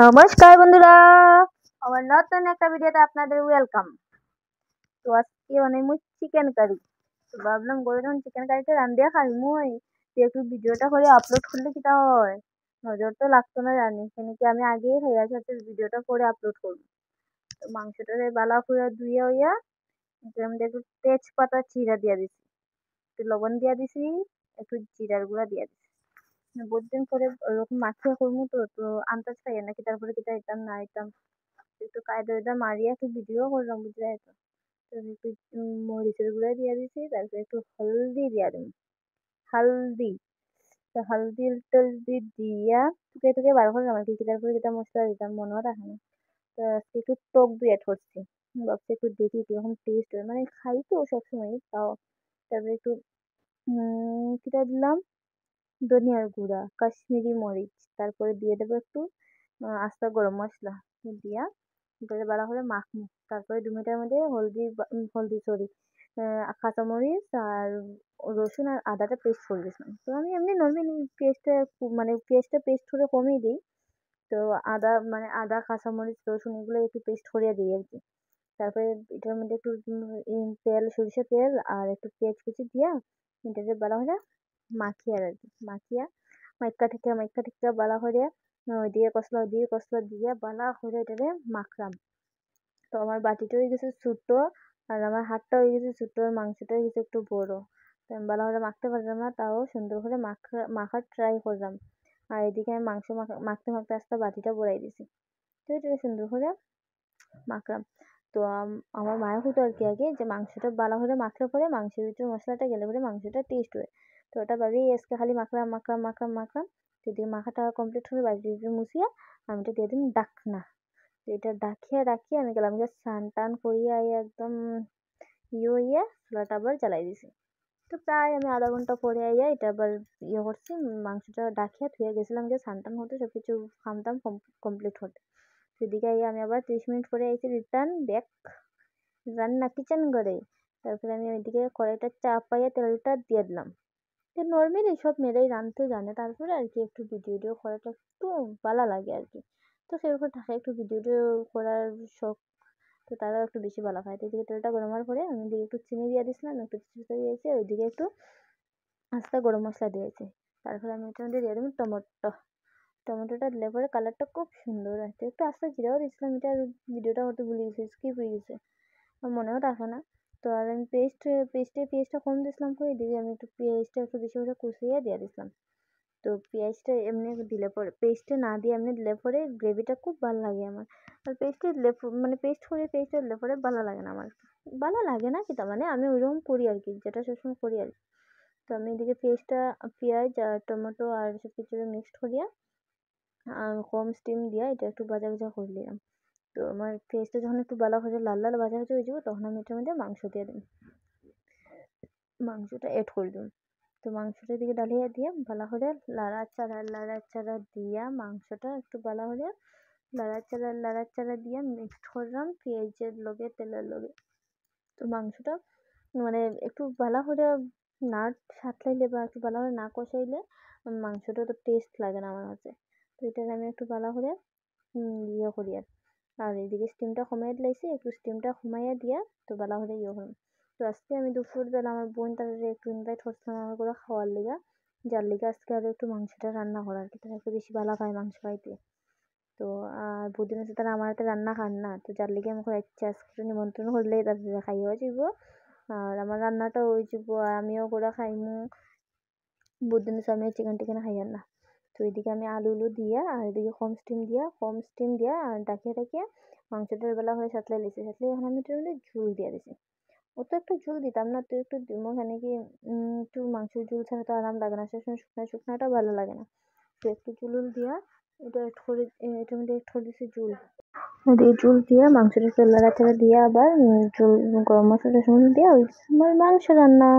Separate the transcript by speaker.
Speaker 1: নমস্কার বন্ধুরা, আমার নতুন একটা ভিডিওতে আপনাদের ওয়েলকাম। তো আজকে বানাইমু চিকেন কারি। তো ভাবলাম গরু যখন চিকেন কারিটা রান্ধিয়া খাইমুই, তো একটু ভিডিওটা করে আপলোড করলে কিটা হয়, নজর তো লাগতো না জানি, সেদিকে আমি আগেই খাইয়া সাথে ভিডিওটা করে আপলোড করবো। তো মাংসটারে বালা করে ধুইয়া হইয়া এটার মধ্যে একটু তেজপাতা চিরা দিয়া দিছি, একটু লবণ দিয়া দিছি, একটু জিরার গুঁড়া দিয়া দিছি। বহুত দিন পরে ওরকম মাখিয়া করবো, তো আন্দাজ পাই না কি তারপরে কিটা আইতাম না আইতাম, একটু কায়দা মারিয়া একটু ভিডিও করলাম, বুঝলে তো। তো একটু মরিচের গুঁড়া দিয়া দিছি, তারপরে একটু হলদি দিয়া দিই, হালদি। তো হলদি টলদি দিয়া টুকে টুকে বার করলাম আর কি, তারপরে যেটা মশলা দিতাম মনেও রাখে না। তো আজকে একটু টক দই অ্যাড করছি, ভাবছি একটু দেখি কিরকম টেস্ট হয়, মানে খাই তো সবসময় তাও। তারপরে একটু কিটা দিলাম, ধনিয়ার গুঁড়া, কাশ্মীরি মরিচ, তারপরে দিয়ে দেবো একটু আস্তা গরম মশলা দিয়া এটাকে ভালো করে মাখবো। তারপরে ২ মিনিটের মধ্যে হলদি সরি কাঁচামরিচ আর রসুন আর আদাটা পেস্ট করে দিয়েছিলাম। তো আমি এমনি নর্মালি পেস্টটা মানে পেস্ট করে কমিয়ে দিই। তো আদা কাঁচামরিচ রসুন এগুলো একটু পেস্ট করিয়া দিই আর কি। তারপরে এটার মধ্যে একটু তেল, সরিষার তেল আর একটু পেঁয়াজ কুচি দিয়া এটাকে ভালো করে মাখিয়া আর কি, মাখিয়া মাইক্কা টিক্কা বালা করে ওইদিকে কষলা দিয়া বালা করে এটারে মাখলাম। তো আমার বাটিটা হয়ে গেছে ছোট, আর আমার হাতটা হয়ে গেছে ছোট, আর মাংসটা হয়ে গেছে একটু বড়। তো আমি ভালো করে মাখতে পারলাম না, তাও সুন্দর করে মাখার ট্রাই করলাম। আর এদিকে আমি মাংস মাখতে মাখতে আস্তে বাটিটা বড়াই দিছি। তো এটাকে সুন্দর করে মাখলাম। তো আমার মায়ের হতো আর কি আগে, যে মাংসটা ভালো করে মাখলে পরে মাংসের ভিতরে মশলাটা গেলে পরে মাংসটা টেস্ট হয়। তো ওটা ভাবেই আজকে খালি মাখলাম। যদি মাখাটা কমপ্লিট হলে বাটিটা মুছিয়া আমি এটা দিয়ে দিম ডাকনা। তো এটা রাখিয়া আমি গেলাম গিয়ে স্নান টান করিয়া একদম হইয়া চুলাটা আবার জ্বালাই দিছি। তো প্রায় আমি আধা ঘন্টা পরে আইয়া এটা আবার করছি, মাংসটা ডাকিয়া থুয়ে গেছিলাম যে স্নান টান হতে সবকিছু খামতাম কমপ্লিট হতে। সেদিকে আইয়া আমি আবার ৩০ মিনিট পরে আইছি রিটার্ন ব্যাক রান্না কিচেন ঘরে। তারপরে আমি ওইদিকে কড়াইটা চাপাইয়া তেলটা দিয়ে দিলাম। তো নর্মালি সব মেয়েরাই রাঁধতে জানে, তারপরে আর কি একটু ভিডিও করাটা একটু ভালো লাগে আর কি। তো সেরকম থাকে একটু ভিডিও করার শখ, তো তারাও একটু বেশি ভালো খায়। তো এদিকে তেলটা গরম হওয়ার পরে আমি এদিকে একটু চিনি দিয়ে দিয়েছিলাম, একটু তেজপাতা দিয়েছি, আর ওইদিকে একটু আস্তা গরম মশলা দিয়েছি। তারপরে আমি এটার মধ্যে দিয়ে দেবো টমেটোটা দিলে পরে কালারটা খুব সুন্দর আসছে। একটু আস্তা জিরাও দিয়েছিলাম, এটা ভিডিওটা করতে ভুলে গেছি, স্কিপ হয়ে গেছে, আমার মনেও থাকে না। তো আর আমি পেঁয়াজটা কম দিয়েছিলাম, করে এদিকে আমি একটু পেঁয়াজটা একটু বেশি করে কুচিয়ে দিয়ে দিয়েছিলাম। তো পেঁয়াজটা এমনি দিলে পরে, পেস্টে না দিয়ে এমনি দিলে পরে গ্রেভিটা খুব ভালো লাগে আমার। আর পেস্টে দিলে মানে পেস্টটা দিলে পরে ভালো লাগে না আমার, ভালো লাগে না কি তার মানে, আমি ওইরকম করি আর কি, যেটা সবসময় করি আর কি। তো আমি এদিকে পেঁয়াজ আর টমেটো আর সব কিছু মিক্সড করিয়া কম স্টিম দিয়া এটা একটু ভাজা করে নিলাম। তো আমার পেঁয়াজটা যখন একটু ভালো করে লাল ভাজা হয়ে যাবো, তখন আমি এটার মধ্যে মাংস দিয়ে দিই, মাংসটা এড করে দিই। তো মাংসটা দিকে ডালিয়ে দিয়ে ভালো করে লাড়াচাড়া দিয়া মাংসটা একটু ভালো করে লাড়াচাড়া দিয়ে মিক্সড করলাম পেঁয়াজের লগে তেলের লগে। তো মাংসটা মানে একটু ভালো করে না সাঁতলাইলে বা একটু ভালো করে না কষাইলে মাংসটা তো টেস্ট লাগে না আমার কাছে। তো এটা আমি একটু ভালো করে করি আর এদিকে স্টিমটা কমাইয়া দিলাইছি, একটু স্টিমটা কমাইয়া দিয়া তো ভালো করে করলাম। তো আজকে আমি দুপুরবেলা আমার বোন তাদের একটু ইনভাইট করছিলাম আমার করে খাওয়ার লিগা, যার লিগা আজকে আরও একটু মাংসটা রান্না করা আর কি, তারা একটু বেশি ভালো খায় মাংস খাইতে। তো আর বহুদিন আছে তারা আমার হাতে রান্না খান না, তো যার লিগে আমি আচ্ছা আজকে নিমন্ত্রণ করলেই তাদের খাইও যাইব, আর আমার রান্নাটাও হয়ে যাব, আর আমিও করে খাইমু। বহুদিন আছে আমি চিকেন টিকেন খাইয়ার না। তো এদিকে আমি আলু দিয়া আর এদিকে কম স্টিম দিয়া আর ডাকিয়া মাংসটার বেলা হয়ে সাঁতলাই লিছি, এখন আমি এটার মধ্যে ঝোল দিয়ে দিছি। অত একটু ঝোল দিতাম না, তো একটু মানে কি একটু মাংসের ঝোল ছাড়া তো আরাম লাগে না, সবসময় শুকনাটা ভালো লাগে না। তো একটু ঝোল দিয়া এটা এটার মধ্যে একটু দিছি ঝোল, ওদিকে ঝোল দিয়া মাংসটা লাড়াচাড়া দিয়া আবার ঝোল গরম মশলা দিয়ে ওই আমার মাংস রান্না।